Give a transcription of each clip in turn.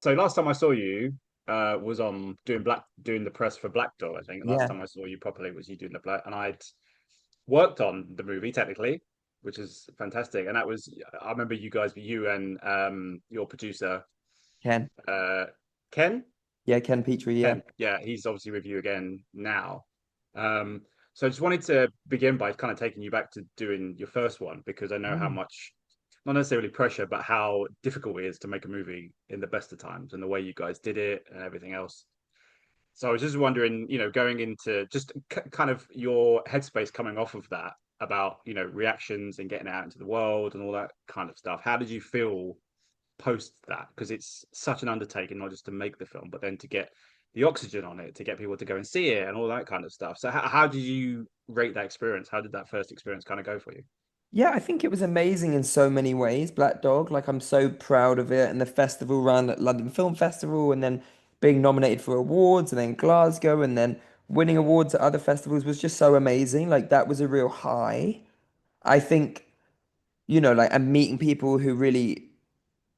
So last time I saw you was on doing the press for Black Door, I think. Last Yeah, time I saw you properly was you doing the Black, and I'd worked on the movie technically, which is fantastic. And that was I remember you and your producer, Ken. uh Ken. Yeah, Ken Petrie. Yeah. Ken, yeah, he's obviously with you again now. Um, so I just wanted to begin by kind of taking you back to doing your first one because I know how Mm. much, not necessarily pressure, but how difficult it is to make a movie in the best of times and the way you guys did it and everything else. So I was just wondering, going into just kind of your headspace coming off of that about, reactions and getting it out into the world and all that kind of stuff. How did you feel post that? Because it's such an undertaking, not just to make the film, but then to get the oxygen on it, to get people to go and see it and all that kind of stuff. So how did you rate that experience? How did that first experience kind of go for you? Yeah, I think it was amazing in so many ways, Black Dog. Like, I'm so proud of it. And the festival ran at London Film Festival, and then being nominated for awards, and then Glasgow, and then winning awards at other festivals was just so amazing. Like, that was a real high. I think, like, I'm meeting people who really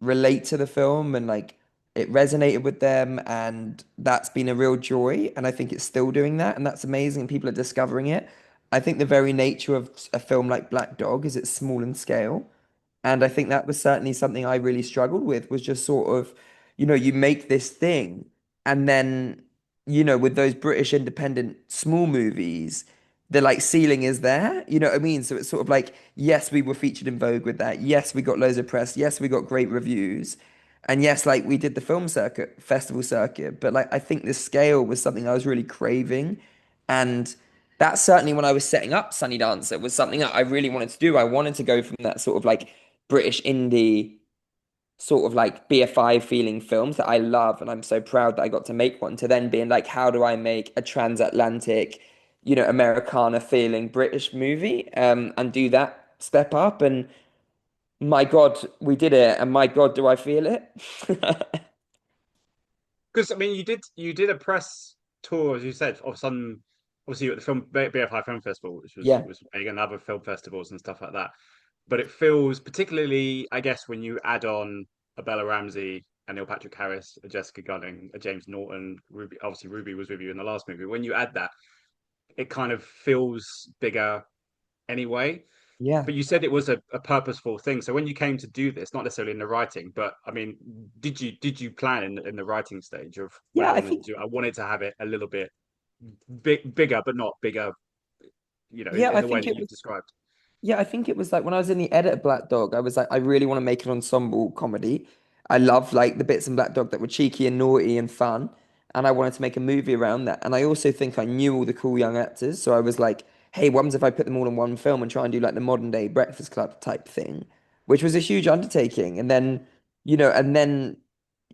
relate to the film and like it resonated with them, and that's been a real joy, and I think it's still doing that, and that's amazing. People are discovering it. I think the very nature of a film like Black Dog is it's small in scale, and I think that was certainly something I really struggled with, was just sort of, you make this thing, and then, with those British independent small movies, the like ceiling is there, you know what I mean? So it's sort of like, yes, we were featured in Vogue with that. Yes, we got loads of press. Yes, we got great reviews. And yes, like we did the film circuit, festival circuit, but like I think the scale was something I was really craving. And that's certainly when I was setting up Sunny Dancer was something that I really wanted to do. I wanted to go from that sort of like British indie sort of like BFI feeling films that I love, and I'm so proud that I got to make one, to then being like, how do I make a transatlantic, Americana feeling British movie, and do that step up? And my God, we did it, and my God, do I feel it? Because I mean, you did a press tour, as you said, of some obviously at the film BFI Film Festival, which was Yeah, was big, and other film festivals and stuff like that. But it feels particularly, I guess, when you add on a Bella Ramsey, a Neil Patrick Harris, a Jessica Gunning, a James Norton, Ruby. Obviously, Ruby was with you in the last movie. When you add that, it kind of feels bigger anyway. yeah. But you said it was a purposeful thing. So when you came to do this, not necessarily in the writing, but I mean, did you plan in the writing stage of when I Yeah, I wanted think, to do it? I wanted to have it a little bit bigger, but not bigger, yeah, in I the way think that it you've was. described. Yeah, I think it was like when I was in the edit of Black Dog, I was like, I really want to make an ensemble comedy. I love like the bits in Black Dog that were cheeky and naughty and fun. And I wanted to make a movie around that. And I also think I knew all the cool young actors. So I was like, hey, what happens if I put them all in one film and try and do like the modern day Breakfast Club type thing, which was a huge undertaking. And then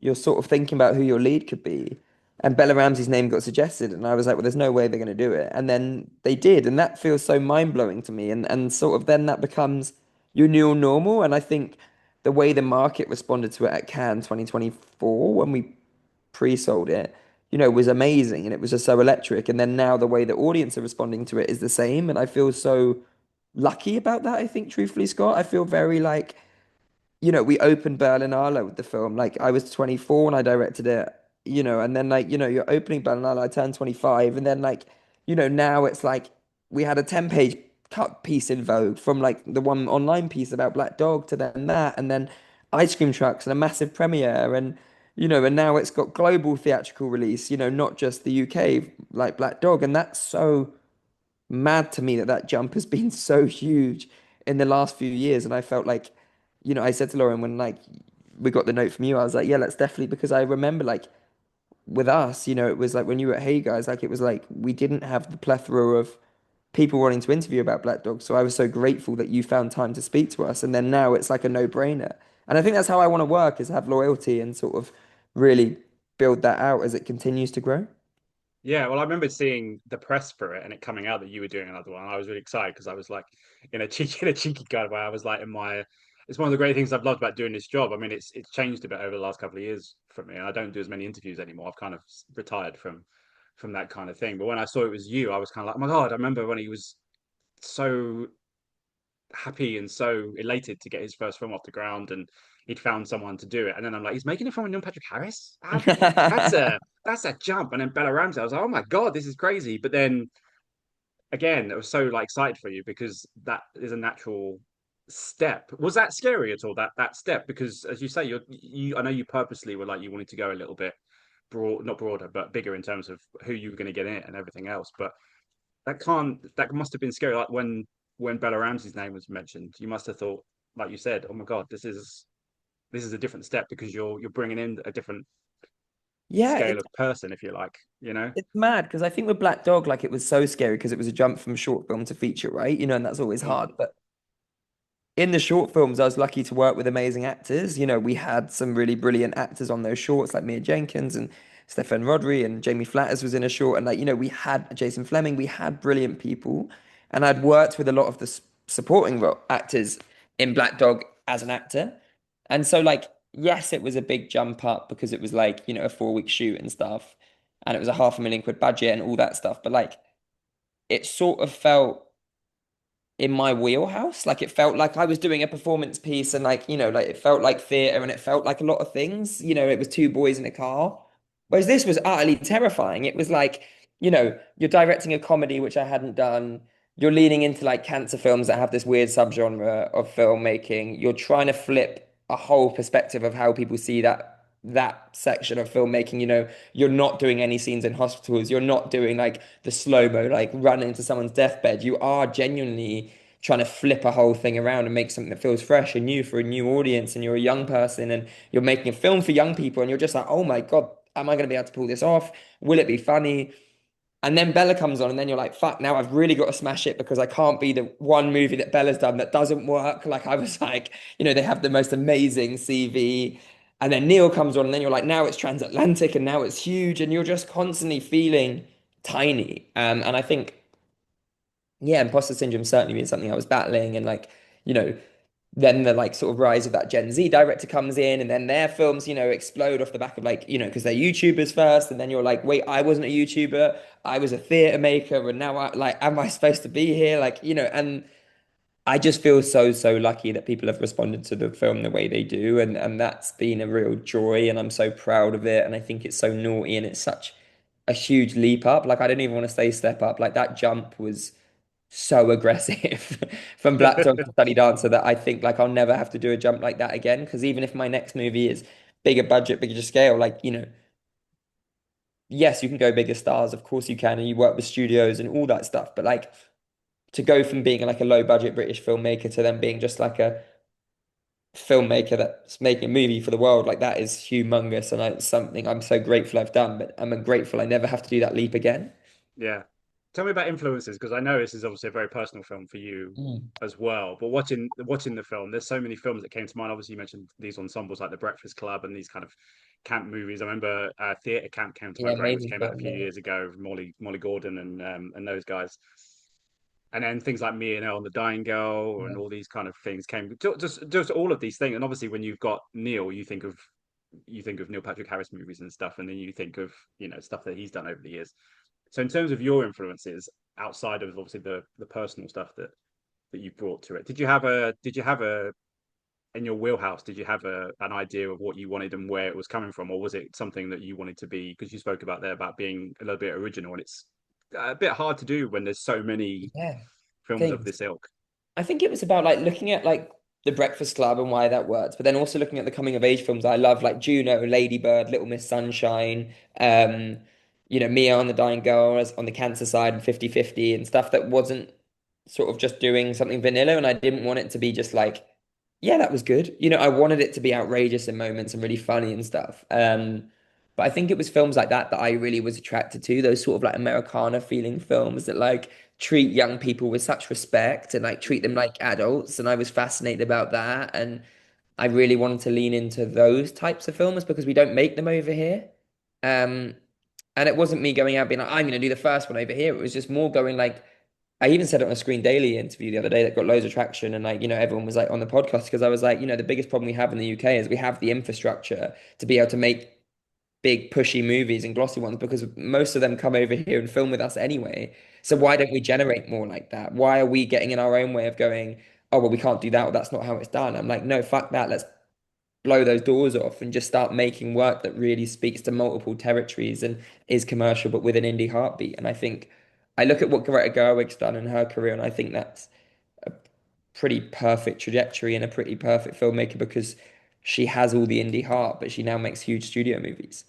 you're sort of thinking about who your lead could be. And Bella Ramsey's name got suggested, and I was like, well, there's no way they're going to do it. And then they did, and that feels so mind-blowing to me. And sort of then that becomes your new normal. And I think the way the market responded to it at Cannes 2024 when we pre-sold it, was amazing, and it was just so electric. And then now the way the audience are responding to it is the same, and I feel so lucky about that. I think, truthfully, Scott, I feel very like, we opened Berlinale with the film. Like I was 24 when I directed it, and then like, you're opening Berlinale, I turned 25, and then like, now it's like we had a 10-page cut piece in Vogue from like the one online piece about Black Dog to then that, and then ice cream trucks and a massive premiere, and now it's got global theatrical release, not just the UK, like Black Dog, and that's so mad to me that that jump has been so huge in the last few years. And I felt like, I said to Lauren when like we got the note from you, I was like, yeah, let's definitely, because I remember like with us, it was like when you were at Hey Guys, like it was like we didn't have the plethora of people wanting to interview about Black Dog. So I was so grateful that you found time to speak to us. And then now it's like a no-brainer. And I think that's how I want to work, is have loyalty and sort of really build that out as it continues to grow. Yeah, well, I remember seeing the press for it and it coming out that you were doing another one. I was really excited because I was like, in a cheeky kind of way, I was like, in my, it's one of the great things I've loved about doing this job. I mean, it's changed a bit over the last couple of years for me, and I don't do as many interviews anymore. I've kind of retired from that kind of thing. But when I saw it was you, I was kind of like, oh my God, I remember when he was so happy and so elated to get his first film off the ground, and he'd found someone to do it. And then I'm like, he's making a film with Neil Patrick Harris. That's a that's a jump. And then Bella Ramsey, I was like, oh my god, this is crazy. But then again, I was so like excited for you because that is a natural step. Was that scary at all? That step? Because as you say, I know you purposely were like you wanted to go a little bit broad, not broader, but bigger in terms of who you were going to get in it and everything else. But that must have been scary. Like when Bella Ramsey's name was mentioned, you must have thought, like you said, oh my god, this is a different step because you're bringing in a different Yeah, scale it's of person, if you like, you know. it's mad because I think with Black Dog, like it was so scary because it was a jump from short film to feature, right? And that's always Mm. hard. But in the short films, I was lucky to work with amazing actors. We had some really brilliant actors on those shorts, like Mia Jenkins and Stefan Rodri and Jamie Flatters was in a short. And we had Jason Fleming, we had brilliant people. And I'd worked with a lot of the supporting actors in Black Dog as an actor. And so, like, yes, it was a big jump up because it was like, a 4 week shoot and stuff. And it was a £500,000 budget and all that stuff. But like, it sort of felt in my wheelhouse. Like it felt like I was doing a performance piece and like it felt like theater and it felt like a lot of things. It was two boys in a car. Whereas this was utterly terrifying. It was like, you're directing a comedy, which I hadn't done. You're leaning into like cancer films that have this weird subgenre of filmmaking. You're trying to flip a whole perspective of how people see that section of filmmaking. You're not doing any scenes in hospitals. You're not doing like the slow-mo, like run into someone's deathbed. You are genuinely trying to flip a whole thing around and make something that feels fresh and new for a new audience. And you're a young person and you're making a film for young people. And you're just like, oh my God, am I going to be able to pull this off? Will it be funny? And then Bella comes on, and then you're like, fuck, now I've really got to smash it because I can't be the one movie that Bella's done that doesn't work. Like, I was like, they have the most amazing CV. And then Neil comes on, and then you're like, now it's Transatlantic, and now it's huge. And you're just constantly feeling tiny. And I think, yeah, imposter syndrome certainly been something I was battling. And like, you know, then the like sort of rise of that Gen Z director comes in, and then their films, explode off the back of like, because they're YouTubers first, and then you're like, wait, I wasn't a YouTuber, I was a theater maker, and now am I supposed to be here? Like, and I just feel so, so lucky that people have responded to the film the way they do, and that's been a real joy, and I'm so proud of it, and I think it's so naughty, and it's such a huge leap up. Like, I don't even want to say step up. Like, that jump was so aggressive from Black Dog to Study Dancer that I think like I'll never have to do a jump like that again. Because even if my next movie is bigger budget, bigger scale, like, yes, you can go bigger stars, of course you can, and you work with studios and all that stuff. But like to go from being like a low budget British filmmaker to then being just like a filmmaker that's making a movie for the world, like that is humongous. And it's something I'm so grateful I've done, but I'm grateful I never have to do that leap again. Yeah. Tell me about influences because I know this is obviously a very personal film for you Mm. as well. But watching the film, there's so many films that came to mind. Obviously, you mentioned these ensembles like The Breakfast Club and these kind of camp movies. I remember Theatre Camp came to my Yeah, brain, which amazing came out a film. few Yeah. years ago, with Molly Gordon and those guys. And then things like Me and Elle and The Dying Girl and Yeah. all these kind of things came. Just all of these things. And obviously, when you've got Neil, you think of Neil Patrick Harris movies and stuff, and then you think of stuff that he's done over the years. So in terms of your influences outside of obviously the personal stuff that you brought to it, did you have a in your wheelhouse, did you have an idea of what you wanted and where it was coming from, or was it something that you wanted to be? Because you spoke about there about being a little bit original, and it's a bit hard to do when there's so many Yeah. films of Things. this ilk. I think it was about like looking at like the Breakfast Club and why that worked, but then also looking at the coming of age films I love, like Juno, Lady Bird, Little Miss Sunshine, Mia on the Dying Girl on the cancer side and 50-50 and stuff that wasn't sort of just doing something vanilla. And I didn't want it to be just like, yeah, that was good. I wanted it to be outrageous in moments and really funny and stuff. But I think it was films like that that I really was attracted to, those sort of like Americana feeling films that like treat young people with such respect and like treat them like adults. And I was fascinated about that. And I really wanted to lean into those types of films because we don't make them over here. Um, and it wasn't me going out being like, I'm going to do the first one over here. It was just more going like, I even said it on a Screen Daily interview the other day that got loads of traction. And like, everyone was like on the podcast because I was like, the biggest problem we have in the UK is we have the infrastructure to be able to make big pushy movies and glossy ones because most of them come over here and film with us anyway. So why don't we generate more like that? Why are we getting in our own way of going, oh well, we can't do that, or that's not how it's done. I'm like, no, fuck that. Let's blow those doors off and just start making work that really speaks to multiple territories and is commercial, but with an indie heartbeat. And I think I look at what Greta Gerwig's done in her career, and I think that's a pretty perfect trajectory and a pretty perfect filmmaker because she has all the indie heart, but she now makes huge studio movies.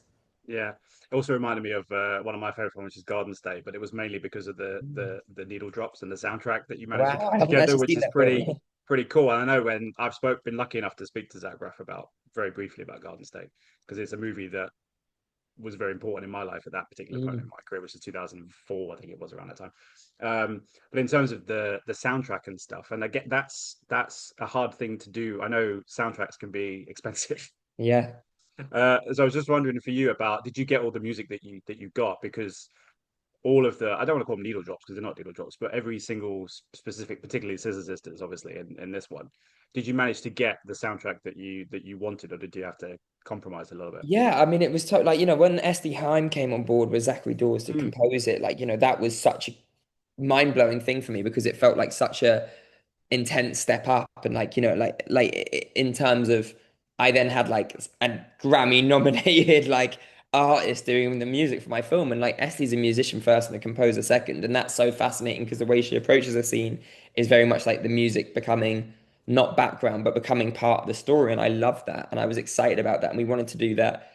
Yeah. It also reminded me of one of my favorite films, which is Garden State, but it was mainly because of the needle drops and the soundtrack that you managed to Wow, put I haven't together, actually which seen is that film. pretty cool. And I know when been lucky enough to speak to Zach Braff about very briefly about Garden State, because it's a movie that was very important in my life at that particular point in Mm. my career, which is 2004, I think it was around that time. But in terms of the soundtrack and stuff, and I get that's a hard thing to do. I know soundtracks can be expensive. Yeah. So I was just wondering for you about, did you get all the music that you got? Because all of the, I don't want to call them needle drops because they're not needle drops, but every single specific, particularly Scissor Sisters, obviously in this one, did you manage to get the soundtrack that you wanted, or did you have to compromise a little bit? Yeah, I mean, it was like, when SD Haim came on board with Zachary Dawes to Mm, compose it, like, that was such a mind-blowing thing for me because it felt like such a intense step up and like in terms of I then had like a Grammy nominated like artist doing the music for my film and like Esti's a musician first and a composer second and that's so fascinating because the way she approaches the scene is very much like the music becoming not background but becoming part of the story and I love that and I was excited about that and we wanted to do that.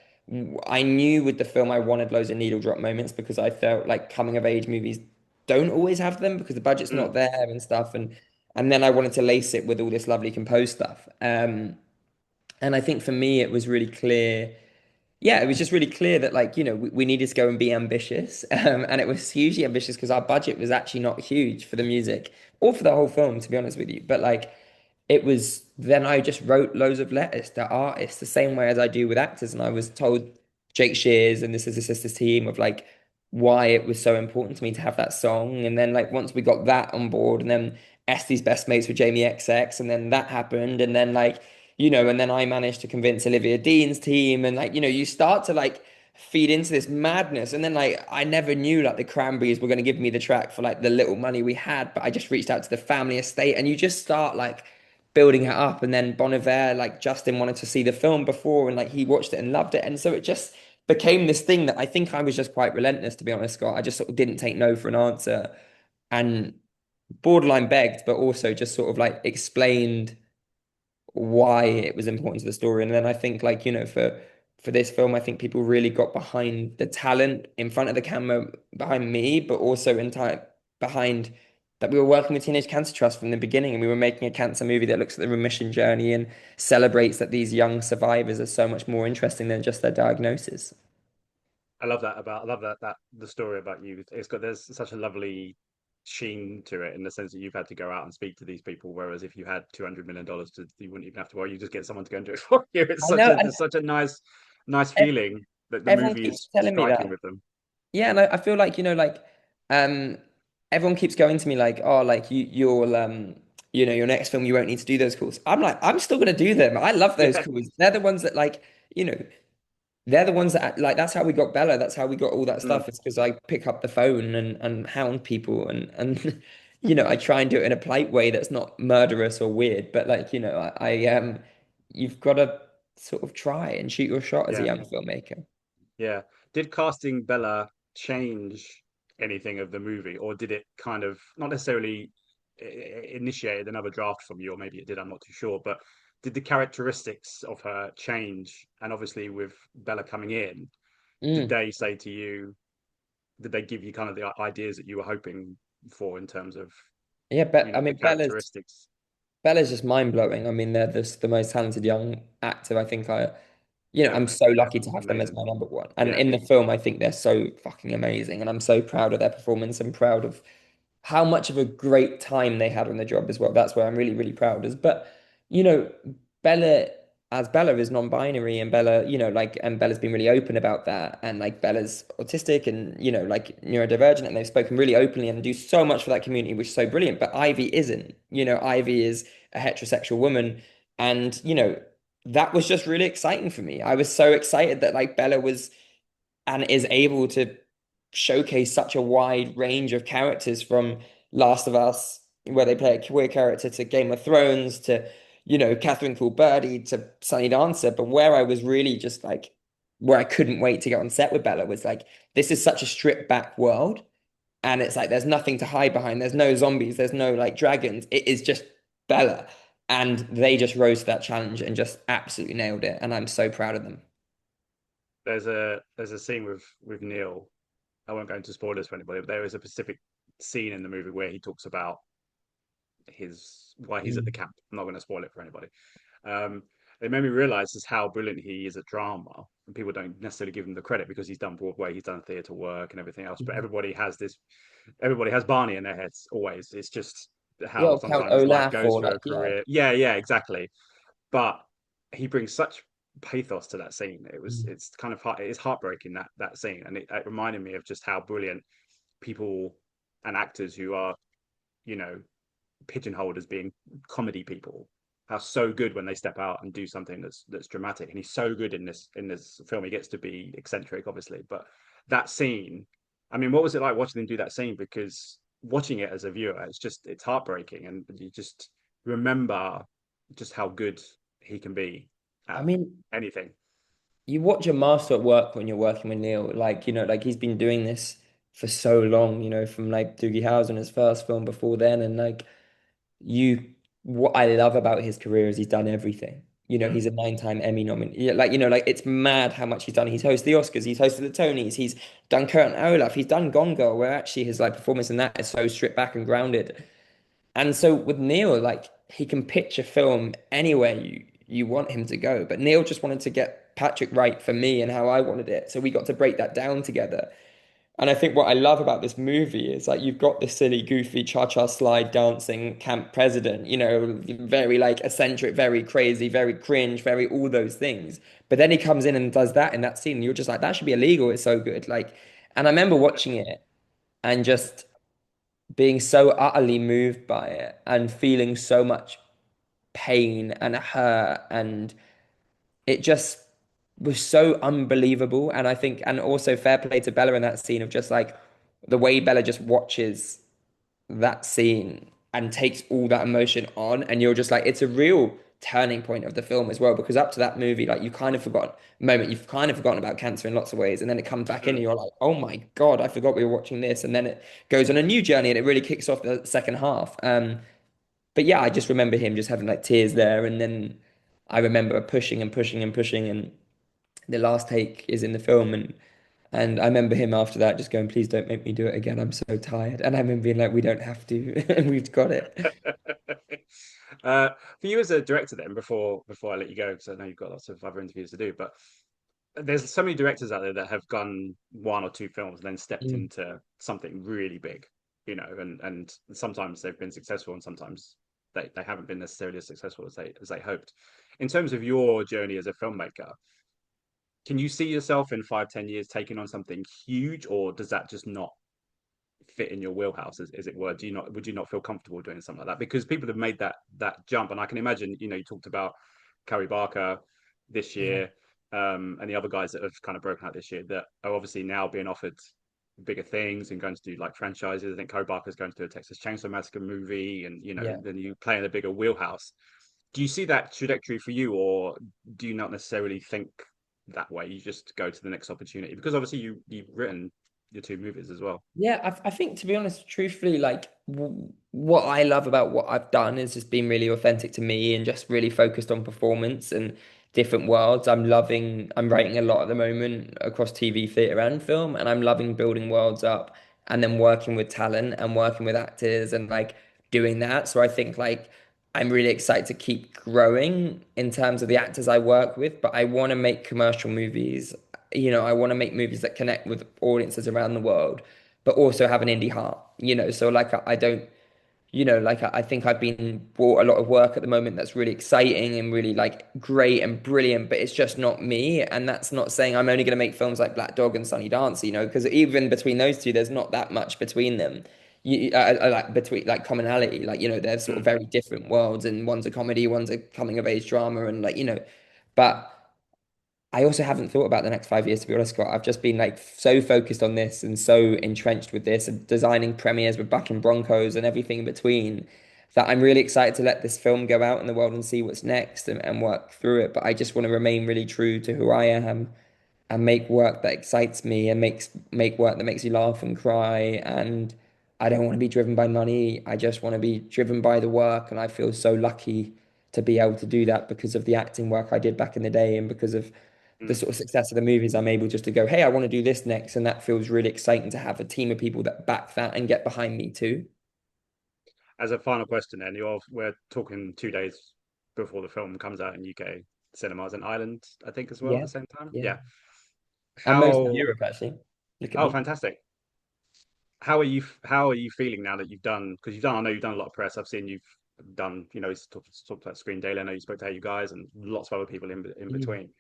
I knew with the film I wanted loads of needle drop moments because I felt like coming of age movies don't always have them because the budget's not mm. there and stuff and then I wanted to lace it with all this lovely composed stuff. And I think for me, it was really clear. Yeah, it was just really clear that, like, we needed to go and be ambitious. And it was hugely ambitious because our budget was actually not huge for the music or for the whole film, to be honest with you. But, like, it was then I just wrote loads of letters to artists the same way as I do with actors. And I was told Jake Shears and this is his sister's team of like why it was so important to me to have that song. And then like once we got that on board, and then Esti's best mates with Jamie XX, and then that happened, and then like, and then I managed to convince Olivia Dean's team, and like, you start to like feed into this madness. And then like I never knew like the Cranberries were going to give me the track for like the little money we had, but I just reached out to the family estate and you just start like building it up. And then Bon Iver, like Justin wanted to see the film before and like he watched it and loved it. And so it just became this thing that I think I was just quite relentless, to be honest, Scott. I just sort of didn't take no for an answer and borderline begged, but also just sort of like explained why it was important to the story. And then I think like, for this film, I think people really got behind the talent in front of the camera behind me, but also in time behind that we were working with Teenage Cancer Trust from the beginning and we were making a cancer movie that looks at the remission journey and celebrates that these young survivors are so much more interesting than just their diagnosis. I love that the story about you. It's got there's such a lovely sheen to it in the sense that you've had to go out and speak to these people, whereas if you had $200 million to, you wouldn't even have to worry. You just get someone to go and do it for you. I know, and It's such a nice feeling that the everyone movie keeps is telling me striking that. with them. Yeah, and I feel like, um, everyone keeps going to me like, oh, like your next film, you won't need to do those calls. I'm like, I'm still gonna do them. I love those Yeah. calls. They're the ones that like, you know, they're the ones that like that's how we got Bella. That's how we got all that Mm. stuff. It's because I pick up the phone and hound people and I try and do it in a polite way that's not murderous or weird, but like, you've got to sort of try and shoot your shot as a Yeah. young filmmaker. Yeah. Did casting Bella change anything of the movie, or did it kind of not necessarily initiate another draft from you, or maybe it did, I'm not too sure, but did the characteristics of her change? And obviously, with Bella coming in, did Mm. they say to you, did they give you kind of the ideas that you were hoping for in terms of, Yeah, but I the mean, characteristics? Bella's just mind blowing. I mean, they're the most talented young actor. I think Yeah, I'm so yeah, lucky to have them as amazing. my number one. And Yeah, in the film, I think they're so fucking amazing. And I'm so proud of their performance and proud of how much of a great time they had on the job as well. That's where I'm really, really proud is. But, you know, Bella, as Bella is non-binary and Bella, and Bella's been really open about that. And like Bella's autistic and, like neurodivergent. And they've spoken really openly and do so much for that community, which is so brilliant. But Ivy isn't. Ivy is a heterosexual woman. And, that was just really exciting for me. I was so excited that like Bella was and is able to showcase such a wide range of characters from Last of Us. where they play a queer character, to Game of Thrones, to, Catherine Cool Birdie, to Sunny Dancer. But where I was really just like, where I couldn't wait to get on set with Bella was like, this is such a stripped back world. And it's like, there's nothing to hide behind. There's no zombies. There's no like dragons. It is just Bella. And they just rose to that challenge and just absolutely nailed it. And I'm so proud of them. There's a scene with Neil. I won't go into spoilers for anybody, but there is a specific scene in the movie where he talks about his why he's at the Mm. camp. I'm not going to spoil it for anybody. Um, it made me realize just how brilliant he is at drama, and people don't necessarily give him the credit because he's done Broadway, he's done theatre work and everything else. But everybody has Barney in their heads always. It's just Yeah, how or Count sometimes life Olaf goes or for like, a yeah. career. Yeah, yeah, exactly. But he brings such pathos to that scene. Mm. It's kind of it is heartbreaking that scene, and it reminded me of just how brilliant people and actors who are, you know, pigeonholed as being comedy people are so good when they step out and do something that's dramatic. And he's so good in this film. He gets to be eccentric, obviously, but that scene. I mean, what was it like watching him do that scene? Because watching it as a viewer, it's heartbreaking, and you just remember just how good he can be I at mean, anything. you watch a master at work when you're working with Neil. Like, like he's been doing this for so long, from like Doogie Howser, his first film before then. And like what I love about his career is he's done everything. Mm, He's a nine-time Emmy nominee. Yeah, like, like it's mad how much he's done. He's hosted the Oscars, he's hosted the Tonys, he's done Kurt and Olaf, he's done Gone Girl, where actually his like performance in that is so stripped back and grounded. And so with Neil, like he can pitch a film anywhere you want him to go. But Neil just wanted to get Patrick right for me and how I wanted it. So we got to break that down together. And I think what I love about this movie is like you've got this silly, goofy, cha-cha slide dancing camp president, very like eccentric, very crazy, very cringe, very all those things. But then he comes in and does that in that scene, and you're just like, that should be illegal. It's so good. Like, and I remember watching it and just being so utterly moved by it and feeling so much pain and hurt, and it just was so unbelievable. And I think, and also fair play to Bella in that scene of just like the way Bella just watches that scene and takes all that emotion on, and you're just like, it's a real turning point of the film as well, because up to that movie, like you've kind of forgotten about cancer in lots of ways, and then it comes back in and mm. you're like, oh my God, I forgot we were watching this. And then it goes on a new journey and it really kicks off the second half. But yeah, I just remember him just having like tears there, and then I remember pushing and pushing and pushing, and the last take is in the film, and I remember him after that just going, please don't make me do it again. I'm so tired. And I remember being like, we don't have to, and we've got it. uh, for you as a director, then before I let you go, because I know you've got lots of other interviews to do, but there's so many directors out there that have done one or two films and then stepped Mm. into something really big, and sometimes they've been successful and sometimes they haven't been necessarily as successful as they hoped. In terms of your journey as a filmmaker, can you see yourself in 5, 10 years taking on something huge, or does that just not fit in your wheelhouse, as it were? Would you not feel comfortable doing something like that? Because people have made that jump, and I can imagine. You talked about Carrie Barker this Yeah. year, and the other guys that have kind of broken out this year that are obviously now being offered bigger things and going to do like franchises. I think Carrie Barker's going to do a Texas Chainsaw Massacre movie, and Yeah. then you play in a bigger wheelhouse. Do you see that trajectory for you, or do you not necessarily think that way? You just go to the next opportunity because obviously you've written your two movies as well. Yeah, I think to be honest, truthfully, like what I love about what I've done is just being really authentic to me and just really focused on performance and different worlds. I'm writing a lot at the moment across TV, theatre, and film, and I'm loving building worlds up and then working with talent and working with actors and like doing that. So I think like I'm really excited to keep growing in terms of the actors I work with, but I want to make commercial movies. I want to make movies that connect with audiences around the world, but also have an indie heart. So like I don't, like I think I've been brought a lot of work at the moment that's really exciting and really like great and brilliant, but it's just not me. And that's not saying I'm only going to make films like Black Dog and Sunny Dancer, because even between those two, there's not that much between them. Like between like commonality, like they're sort of Mm. very different worlds, and one's a comedy, one's a coming of age drama, and like but I also haven't thought about the next 5 years, to be honest, Scott. I've just been like so focused on this and so entrenched with this and designing premieres with Bucking Broncos and everything in between that I'm really excited to let this film go out in the world and see what's next and work through it. But I just want to remain really true to who I am and make work that excites me and make work that makes you laugh and cry. And I don't want to be driven by money. I just want to be driven by the work. And I feel so lucky to be able to do that because of the acting work I did back in the day and because of the Mm. sort of success of the movies. I'm able just to go, hey, I want to do this next. And that feels really exciting to have a team of people that back that and get behind me too. As a final question, then we're talking 2 days before the film comes out in UK cinemas and Ireland, I think, as well at Yeah. the same time. Yeah. Yeah. And most of How? Europe, actually. Look at Oh, me. fantastic. How are you feeling now that you've done, because I know you've done a lot of press. I've seen you've done, he's talked about Screen Daily. I know you spoke to you guys and lots of other people in Mm. between.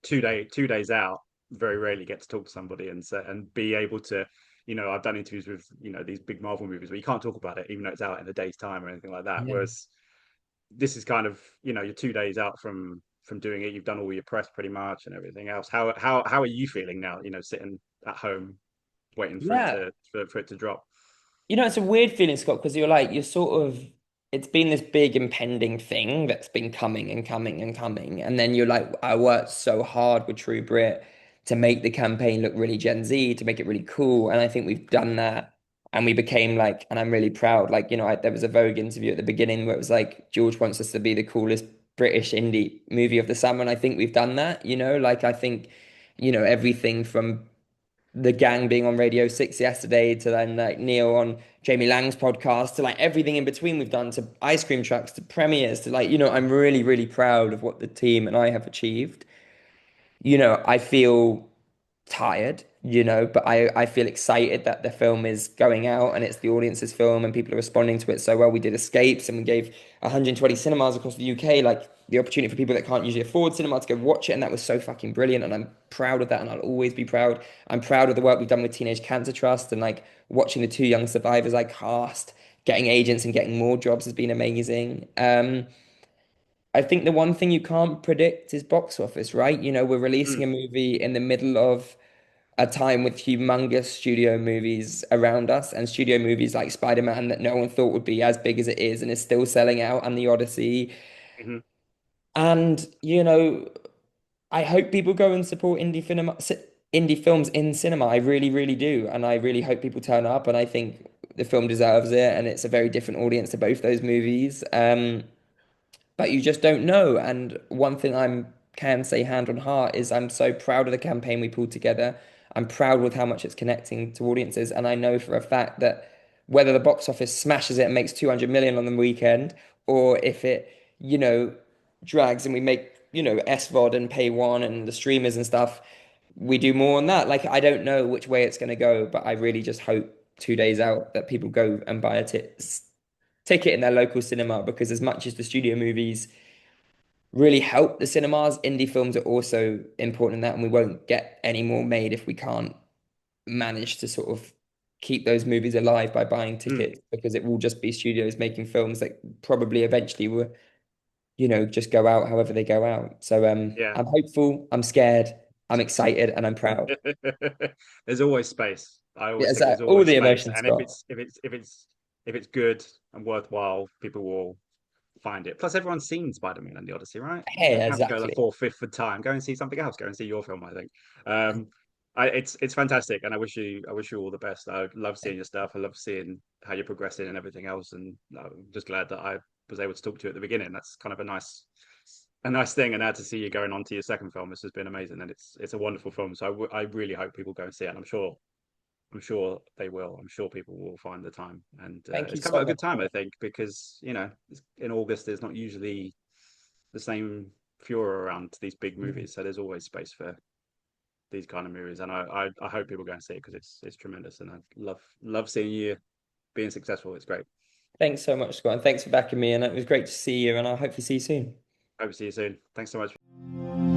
2 days out, very rarely get to talk to somebody and be able to, I've done interviews with, these big Marvel movies where you can't talk about it even though it's out in a day's time or anything like that. Yeah. Whereas this is kind of, you're 2 days out from doing it. You've done all your press pretty much and everything else. How are you feeling now, sitting at home waiting for it Yeah. to for it to drop? It's a weird feeling, Scott, because you're sort of, it's been this big impending thing that's been coming and coming and coming. And then you're like, I worked so hard with True Brit to make the campaign look really Gen Z, to make it really cool. And I think we've done that. And we became like, and I'm really proud. Like, there was a Vogue interview at the beginning where it was like, George wants us to be the coolest British indie movie of the summer. And I think we've done that. Like, I think, everything from the gang being on Radio 6 yesterday to then like Neil on Jamie Lang's podcast to like everything in between we've done to ice cream trucks to premieres to like, I'm really, really proud of what the team and I have achieved. I feel tired, but I feel excited that the film is going out and it's the audience's film and people are responding to it so well. We did escapes and we gave 120 cinemas across the UK like the opportunity for people that can't usually afford cinema to go watch it, and that was so fucking brilliant. And I'm proud of that, and I'll always be proud. I'm proud of the work we've done with Teenage Cancer Trust and like watching the two young survivors I cast, getting agents and getting more jobs has been amazing. I think the one thing you can't predict is box office, right? We're releasing a Mm, movie in the middle of a time with humongous studio movies around us and studio movies like Spider-Man that no one thought would be as big as it is and is still selling out, and The Odyssey. mhm. And, I hope people go and support indie films in cinema. I really, really do. And I really hope people turn up, and I think the film deserves it, and it's a very different audience to both those movies. But you just don't know. And one thing I can say hand on heart is I'm so proud of the campaign we pulled together. I'm proud with how much it's connecting to audiences. And I know for a fact that whether the box office smashes it and makes 200 million on the weekend, or if it, you know, drags and we make, SVOD and pay one and the streamers and stuff, we do more on that. Like, I don't know which way it's going to go, but I really just hope 2 days out that people go and buy a ticket in their local cinema, because as much as the studio movies really help the cinemas, indie films are also important in that, and we won't get any more made if we can't manage to sort of keep those movies alive by buying Mm. tickets, because it will just be studios making films that probably eventually will, just go out however they go out. So Yeah. I'm hopeful, I'm scared, I'm excited, and I'm proud. There's always space. I always Yeah, think so there's all always the space, emotions, and if Scott. it's good and worthwhile, people will find it. Plus, everyone's seen Spider-Man and the Odyssey, right? You Hey, don't have to go the exactly. fourth, fifth time. Go and see something else. Go and see your film. I think. Um, it's fantastic, and I wish you all the best. I love seeing your stuff. I love seeing how you're progressing and everything else, and I'm just glad that I was able to talk to you at the beginning. That's kind of a nice thing, and now to see you going on to your second film, this has been amazing, and it's a wonderful film. So I really hope people go and see it, and I'm sure they will. I'm sure people will find the time, and Thank it's you come at so a good much, time, I Scott. think, because in August there's not usually the same furor around these big Mm. movies, so there's always space for these kind of movies, and I hope people go and see it because it's tremendous, and I love seeing you being successful. It's great. Thanks so much, Scott, and thanks for backing me, and it was great to see you, and I'll hopefully see you soon. Hope to see you soon. Thanks so much.